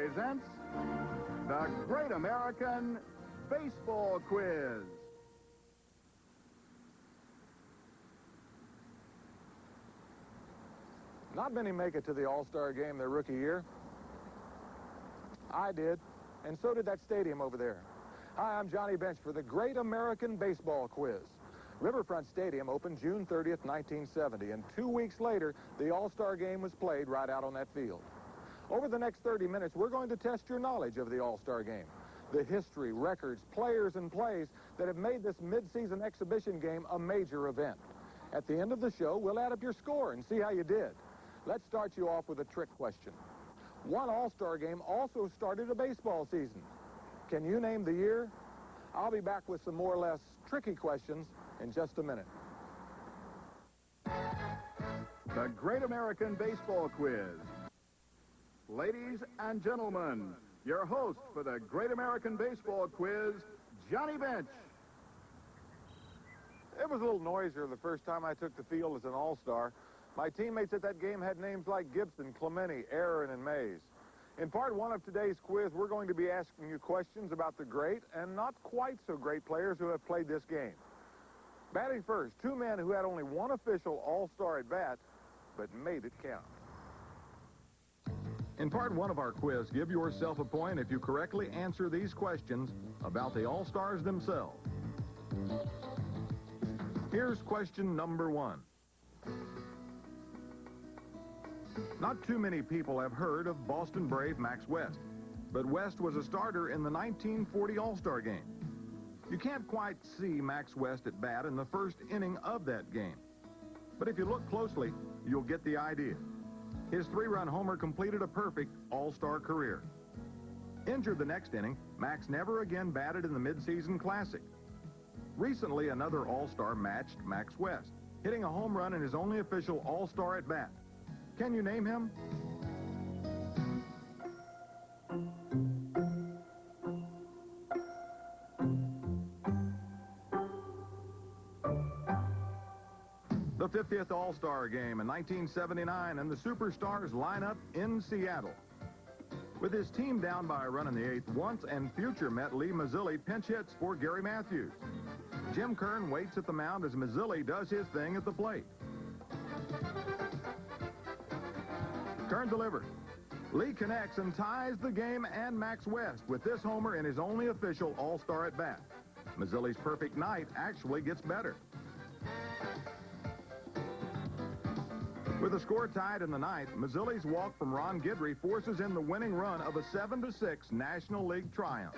presents the Great American Baseball Quiz. Not many make it to the All-Star game their rookie year. I did, and so did that stadium over there. Hi, I'm Johnny Bench for the Great American Baseball Quiz. Riverfront Stadium opened June 30th, 1970, and 2 weeks later, the All-Star game was played right out on that field. Over the next 30 minutes, we're going to test your knowledge of the All-Star game, the history, records, players, and plays that have made this mid-season exhibition game a major event. At the end of the show, we'll add up your score and see how you did. Let's start you off with a trick question. One All-Star game also started a baseball season. Can you name the year? I'll be back with some more or less tricky questions in just a minute. The Great American Baseball Quiz. Ladies and gentlemen, your host for the Great American Baseball Quiz, Johnny Bench. It was a little noisier the first time I took the field as an All-Star. My teammates at that game had names like Gibson, Clemente, Aaron, and Mays. In part one of today's quiz, we're going to be asking you questions about the great and not quite so great players who have played this game. Batting first, two men who had only one official All-Star at bat, but made it count. In part one of our quiz, give yourself a point if you correctly answer these questions about the All-Stars themselves. Here's question number one. Not too many people have heard of Boston Brave Max West, but West was a starter in the 1940 All-Star game. You can't quite see Max West at bat in the first inning of that game. But if you look closely, you'll get the idea. His three-run homer completed a perfect All-Star career. Injured the next inning, Max never again batted in the midseason classic. Recently, another All-Star matched Max West, hitting a home run in his only official All-Star at bat. Can you name him? The 50th All-Star game in 1979, and the Superstars line up in Seattle. With his team down by a run in the eighth, once and future Met Lee Mazzilli pinch hits for Gary Matthews. Jim Kern waits at the mound as Mazzilli does his thing at the plate. Kern delivers. Lee connects and ties the game and Max West with this homer in his only official All-Star at bat. Mazzilli's perfect night actually gets better. With the score tied in the ninth, Mazzilli's walk from Ron Guidry forces in the winning run of a 7-6 National League triumph.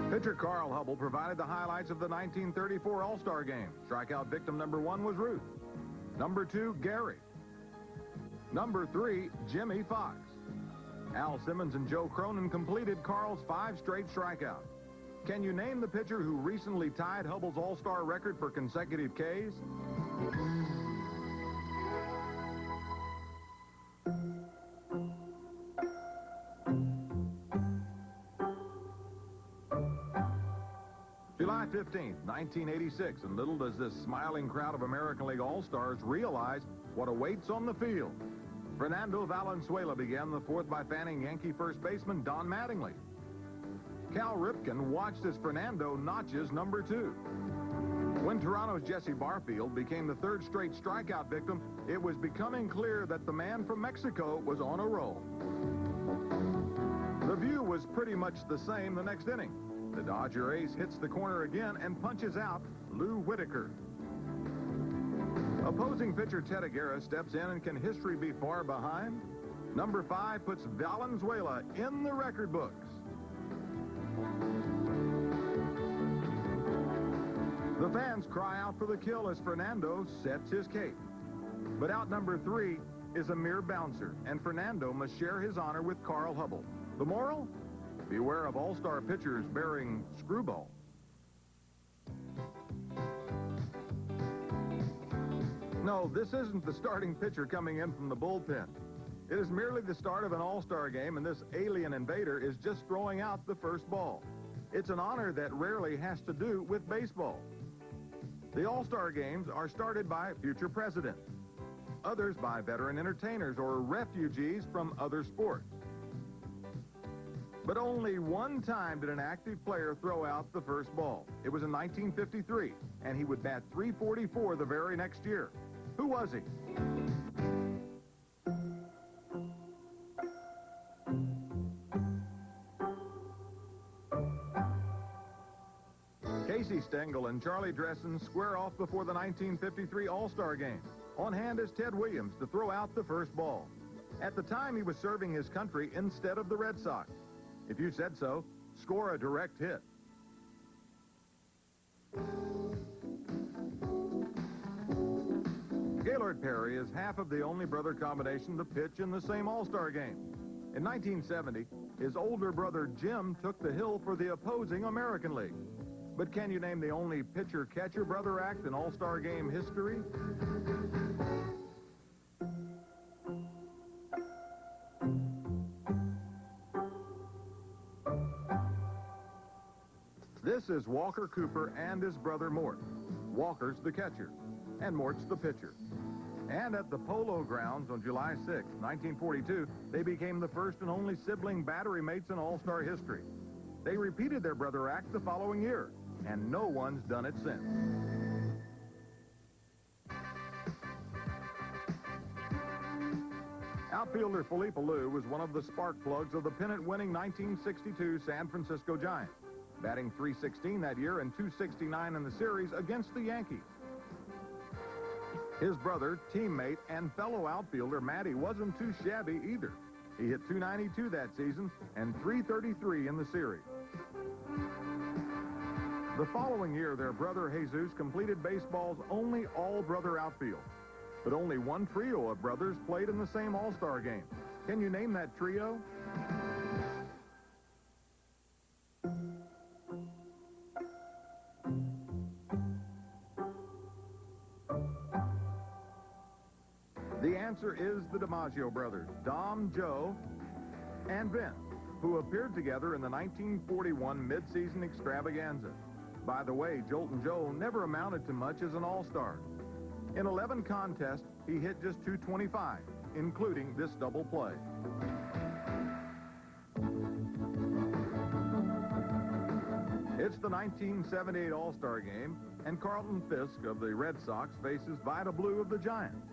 Pitcher Carl Hubbell provided the highlights of the 1934 All-Star game. Strikeout victim number one was Ruth. Number two, Gary. Number three, Jimmy Fox. Al Simmons and Joe Cronin completed Carl's 5 straight strikeouts. Can you name the pitcher who recently tied Hubbell's All-Star record for consecutive Ks? July 15th, 1986, and little does this smiling crowd of American League All-Stars realize what awaits on the field. Fernando Valenzuela began the fourth by fanning Yankee first baseman Don Mattingly. Cal Ripken watched as Fernando notches number 2. When Toronto's Jesse Barfield became the third straight strikeout victim, it was becoming clear that the man from Mexico was on a roll. The view was pretty much the same the next inning. The Dodger ace hits the corner again and punches out Lou Whitaker. Opposing pitcher Ted Aguirre steps in, and can history be far behind? Number 5 puts Valenzuela in the record books. The fans cry out for the kill as Fernando sets his cape. But out number 3 is a mere bouncer, and Fernando must share his honor with Carl Hubbell. The moral? Beware of all-star pitchers bearing screwball. No, this isn't the starting pitcher coming in from the bullpen. It is merely the start of an all-star game, and this alien invader is just throwing out the first ball. It's an honor that rarely has to do with baseball. The all-star games are started by future presidents. others by veteran entertainers or refugees from other sports. But only one time did an active player throw out the first ball. It was in 1953, and he would bat .344 the very next year. Who was he? Casey Stengel and Charlie Dressen square off before the 1953 All-Star Game. On hand is Ted Williams to throw out the first ball. At the time, he was serving his country instead of the Red Sox. If you said so, score a direct hit. Gaylord Perry is half of the only brother combination to pitch in the same All-Star Game. In 1970, his older brother Jim took the hill for the opposing American League. But can you name the only pitcher-catcher brother act in All-Star Game history? This is Walker Cooper and his brother Mort. Walker's the catcher, and Mort's the pitcher. And at the Polo Grounds on July 6, 1942, they became the first and only sibling battery mates in All-Star history. They repeated their brother act the following year, and no one's done it since. Outfielder Philippe Alou was one of the spark plugs of the pennant-winning 1962 San Francisco Giants, batting .316 that year and .269 in the series against the Yankees. His brother, teammate, and fellow outfielder Matty wasn't too shabby either. He hit .292 that season and .333 in the series. The following year, their brother Jesus completed baseball's only all-brother outfield. But only one trio of brothers played in the same All-Star Game. Can you name that trio? The answer is the DiMaggio brothers, Dom, Joe, and Vince, who appeared together in the 1941 mid-season extravaganza. By the way, Joltin' Joe never amounted to much as an all-star. In 11 contests, he hit just .225, including this double play. It's the 1978 All-Star Game, and Carlton Fisk of the Red Sox faces Vida Blue of the Giants.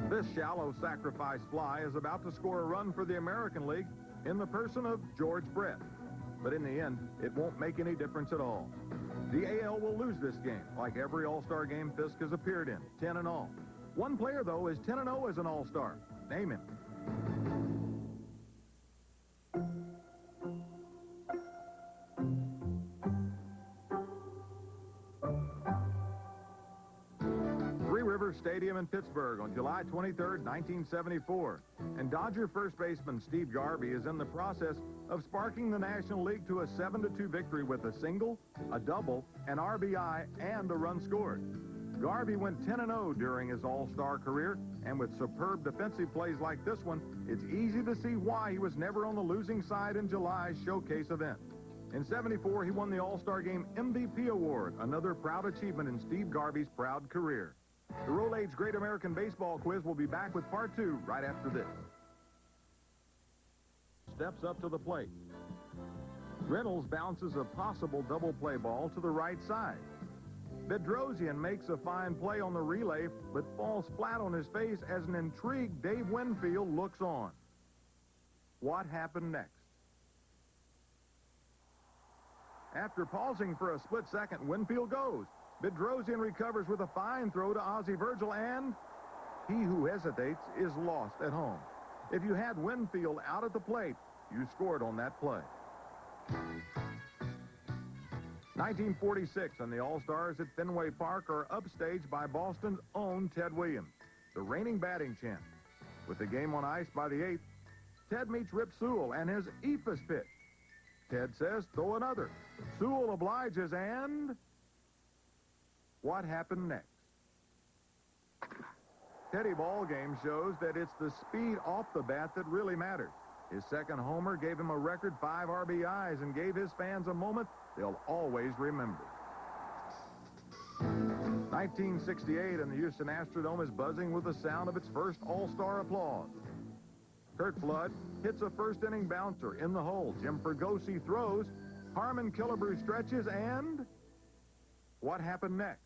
This shallow sacrifice fly is about to score a run for the American League in the person of George Brett. But in the end, it won't make any difference at all. The AL will lose this game, like every All-Star game Fisk has appeared in, 10-0. One player, though, is 10-0 as an All-Star. Name him. Stadium in Pittsburgh on July 23, 1974. And Dodger first baseman Steve Garvey is in the process of sparking the National League to a 7-2 victory with a single, a double, an RBI, and a run scored. Garvey went 10-0 during his all-star career, and with superb defensive plays like this one, it's easy to see why he was never on the losing side in July's showcase event. In '74, he won the All-Star Game MVP award, another proud achievement in Steve Garvey's proud career. The Rolaids Great American Baseball Quiz will be back with part 2 right after this. Steps up to the plate. Reynolds bounces a possible double play ball to the right side. Bedrosian makes a fine play on the relay, but falls flat on his face as an intrigued Dave Winfield looks on. What happened next? After pausing for a split second, Winfield goes. Bedrosian recovers with a fine throw to Ozzie Virgil, and he who hesitates is lost at home. If you had Winfield out at the plate, you scored on that play. 1946, and the All-Stars at Fenway Park are upstaged by Boston's own Ted Williams, the reigning batting champ. With the game on ice by the 8th, Ted meets Rip Sewell and his eephus pitch. Ted says, throw another. Sewell obliges, and what happened next? Teddy Ballgame shows that it's the speed off the bat that really matters. His second homer gave him a record 5 RBIs and gave his fans a moment they'll always remember. 1968, and the Houston Astrodome is buzzing with the sound of its first All-Star applause. Curt Flood hits a first-inning bouncer in the hole. Jim Fregosi throws. Harmon Killebrew stretches, and what happened next?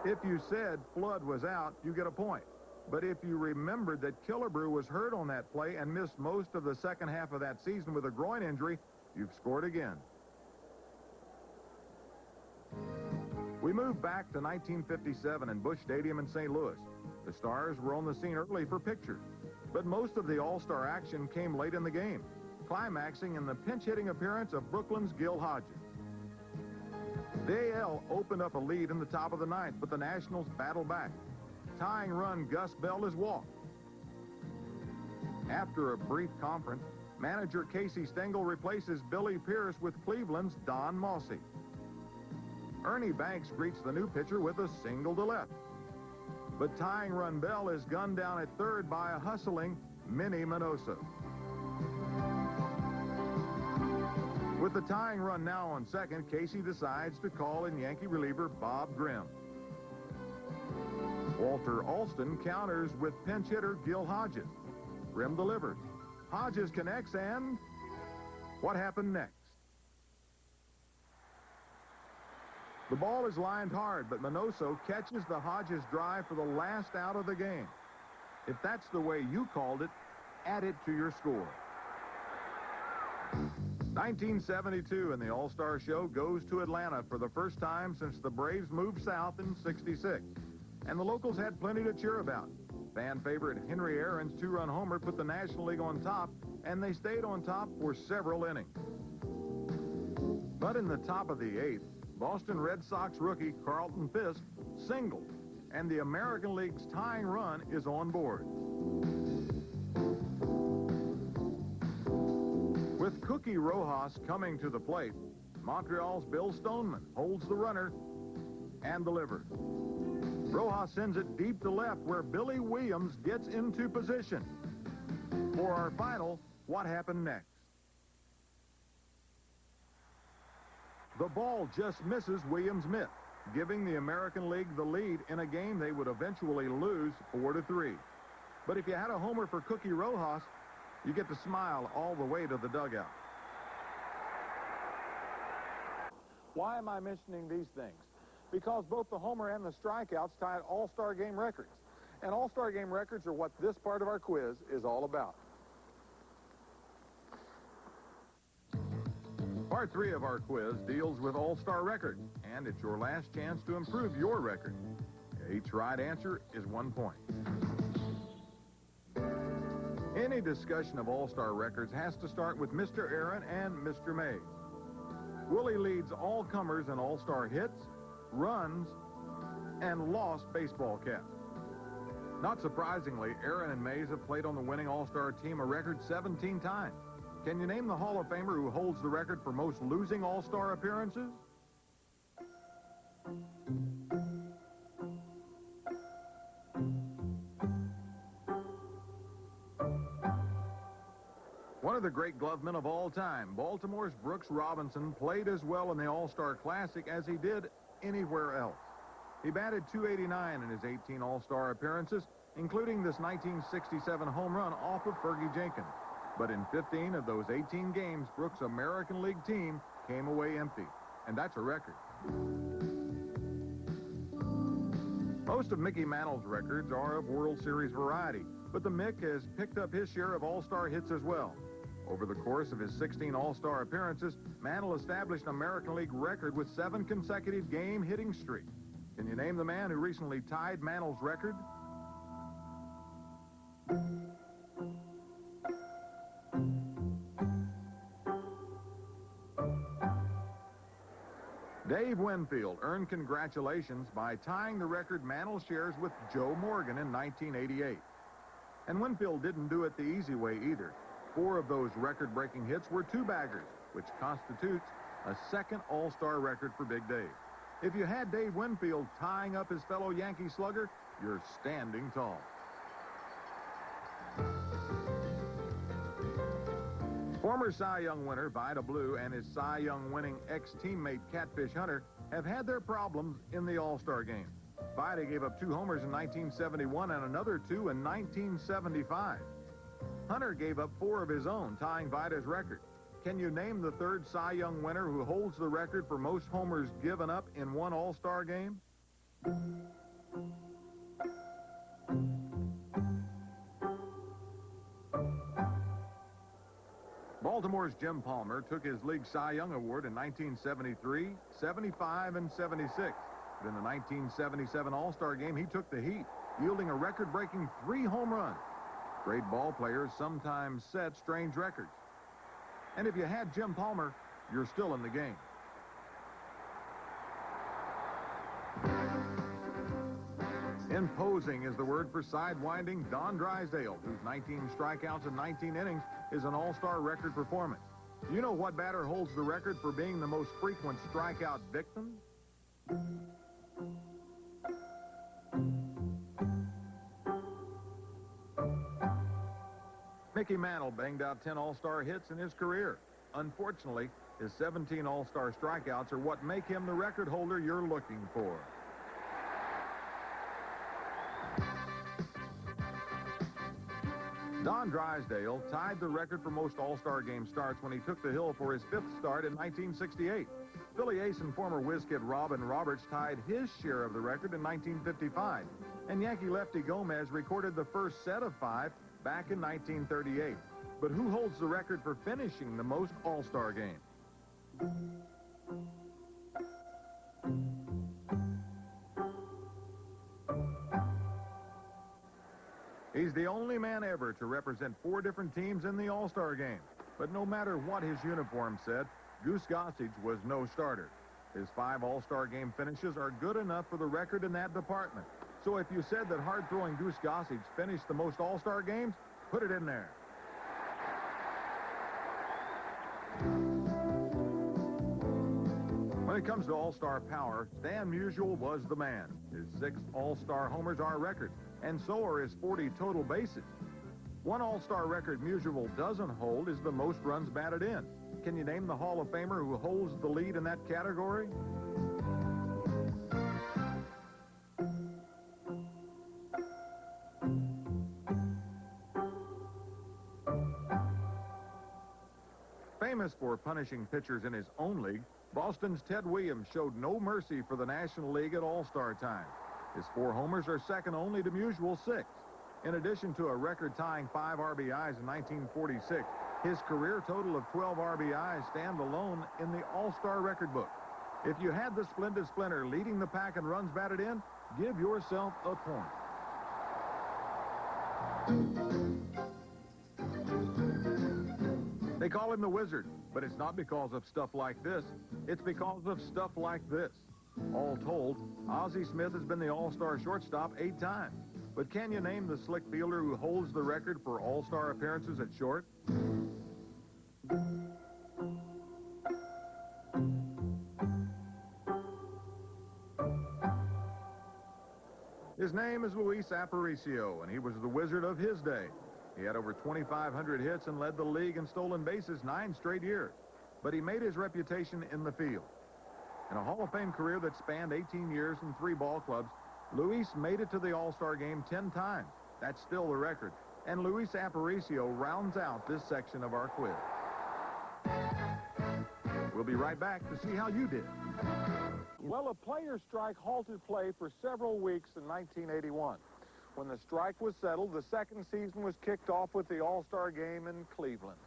If you said Flood was out, you get a point. But if you remembered that Killebrew was hurt on that play and missed most of the second half of that season with a groin injury, you've scored again. We move back to 1957 in Busch Stadium in St. Louis. The Stars were on the scene early for pictures, but most of the All-Star action came late in the game, climaxing in the pinch-hitting appearance of Brooklyn's Gil Hodges. The AL opened up a lead in the top of the ninth, but the Nationals battled back. Tying run Gus Bell is walked. After a brief conference, manager Casey Stengel replaces Billy Pierce with Cleveland's Don Mossy. Ernie Banks greets the new pitcher with a single to left. But tying run Bell is gunned down at third by a hustling Minnie Minoso. With the tying run now on second, Casey decides to call in Yankee reliever Bob Grimm. Walter Alston counters with pinch hitter Gil Hodges. Grimm delivers. Hodges connects, and what happened next? The ball is lined hard, but Minoso catches the Hodges drive for the last out of the game. If that's the way you called it, add it to your score. 1972, and the All-Star show goes to Atlanta for the first time since the Braves moved south in '66. And the locals had plenty to cheer about. Fan favorite Henry Aaron's two-run homer put the National League on top, and they stayed on top for several innings. But in the top of the eighth, Boston Red Sox rookie Carlton Fisk singled, and the American League's tying run is on board. With Cookie Rojas coming to the plate, Montreal's Bill Stoneman holds the runner and delivers. Rojas sends it deep to left, where Billy Williams gets into position. For our final, what happened next? The ball just misses Williams' mitt, giving the American League the lead in a game they would eventually lose 4-3. But if you had a homer for Cookie Rojas, you get to smile all the way to the dugout. Why am I mentioning these things? Because both the homer and the strikeouts tied All-Star Game records. And All-Star Game records are what this part of our quiz is all about. Part 3 of our quiz deals with All-Star records, and it's your last chance to improve your record. Each right answer is 1 point. Any discussion of All-Star records has to start with Mr. Aaron and Mr. Mays. Willie leads all comers in All-Star hits, runs, and lost baseball caps. Not surprisingly, Aaron and Mays have played on the winning All-Star team a record 17 times. Can you name the Hall of Famer who holds the record for most losing All-Star appearances? One of the great glovemen of all time, Baltimore's Brooks Robinson, played as well in the All-Star Classic as he did anywhere else. He batted .289 in his 18 All-Star appearances, including this 1967 home run off of Fergie Jenkins. But in 15 of those 18 games, Brooks' American League team came away empty, and that's a record. Most of Mickey Mantle's records are of World Series variety, but the Mick has picked up his share of All-Star hits as well. Over the course of his 16 All-Star appearances, Mantle established an American League record with 7 consecutive game hitting streaks. Can you name the man who recently tied Mantle's record? Dave Winfield earned congratulations by tying the record Mantle shares with Joe Morgan in 1988. And Winfield didn't do it the easy way either. 4 of those record-breaking hits were 2-baggers, which constitutes a second All-Star record for Big Dave. If you had Dave Winfield tying up his fellow Yankee slugger, you're standing tall. Former Cy Young winner Vida Blue and his Cy Young winning ex-teammate Catfish Hunter have had their problems in the All-Star game. Vida gave up 2 homers in 1971 and another 2 in 1975. Hunter gave up 4 of his own, tying Vida's record. Can you name the 3rd Cy Young winner who holds the record for most homers given up in one All-Star game? Baltimore's Jim Palmer took his league Cy Young Award in 1973, 75, and 76. But in the 1977 All-Star game, he took the heat, yielding a record-breaking 3 home runs. Great ball players sometimes set strange records. And if you had Jim Palmer, you're still in the game. Imposing is the word for sidewinding Don Drysdale, whose 19 strikeouts in 19 innings is an all-star record performance. Do you know what batter holds the record for being the most frequent strikeout victim? Mickey Mantle banged out 10 all-star hits in his career. Unfortunately, his 17 all-star strikeouts are what make him the record holder you're looking for. Don Drysdale tied the record for most All-Star game starts when he took the hill for his 5th start in 1968. Philly ace and former whiz kid Robin Roberts tied his share of the record in 1955. And Yankee lefty Gomez recorded the first set of 5 back in 1938. But who holds the record for finishing the most All-Star games? He's the only man ever to represent 4 different teams in the All-Star game. But no matter what his uniform said, Goose Gossage was no starter. His 5 All-Star game finishes are good enough for the record in that department. So if you said that hard-throwing Goose Gossage finished the most All-Star games, put it in there. When it comes to All-Star power, Stan Musial was the man. His 6 All-Star homers are a record, and so are his 40 total bases. One All-Star record Musial doesn't hold is the most runs batted in. Can you name the Hall of Famer who holds the lead in that category? Famous for punishing pitchers in his own league, Boston's Ted Williams showed no mercy for the National League at All-Star time. His 4 homers are second only to Musial's 6. In addition to a record-tying 5 RBIs in 1946, his career total of 12 RBIs stand alone in the All-Star record book. If you had the Splendid Splinter leading the pack in runs batted in, give yourself a point. They call him the Wizard, but it's not because of stuff like this. It's because of stuff like this. All told, Ozzie Smith has been the All-Star shortstop 8 times. But can you name the slick fielder who holds the record for All-Star appearances at short? His name is Luis Aparicio, and he was the Wizard of his day. He had over 2,500 hits and led the league in stolen bases 9 straight years. But he made his reputation in the field. In a Hall of Fame career that spanned 18 years and 3 ball clubs, Luis made it to the All-Star game 10 times. That's still the record. And Luis Aparicio rounds out this section of our quiz. We'll be right back to see how you did. Well, a player's strike halted play for several weeks in 1981. When the strike was settled, the second season was kicked off with the All-Star game in Cleveland.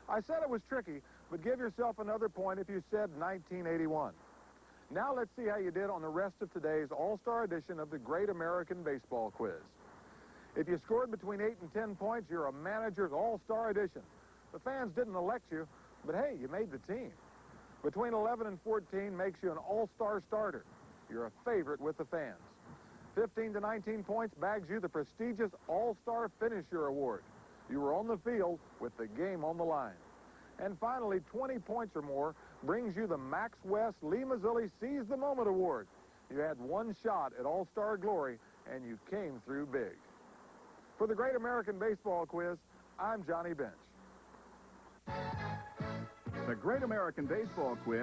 I said it was tricky, but give yourself another point if you said 1981. Now let's see how you did on the rest of today's All-Star edition of the Great American Baseball Quiz. If you scored between 8 and 10 points, you're a manager's All-Star edition. The fans didn't elect you, but hey, you made the team. Between 11 and 14 makes you an All-Star starter. You're a favorite with the fans. 15 to 19 points bags you the prestigious All-Star Finisher Award. You were on the field with the game on the line. And finally, 20 points or more brings you the Max West Lee Mazzilli Seize the Moment Award. You had one shot at All-Star glory, and you came through big. For the Great American Baseball Quiz, I'm Johnny Bench. The Great American Baseball Quiz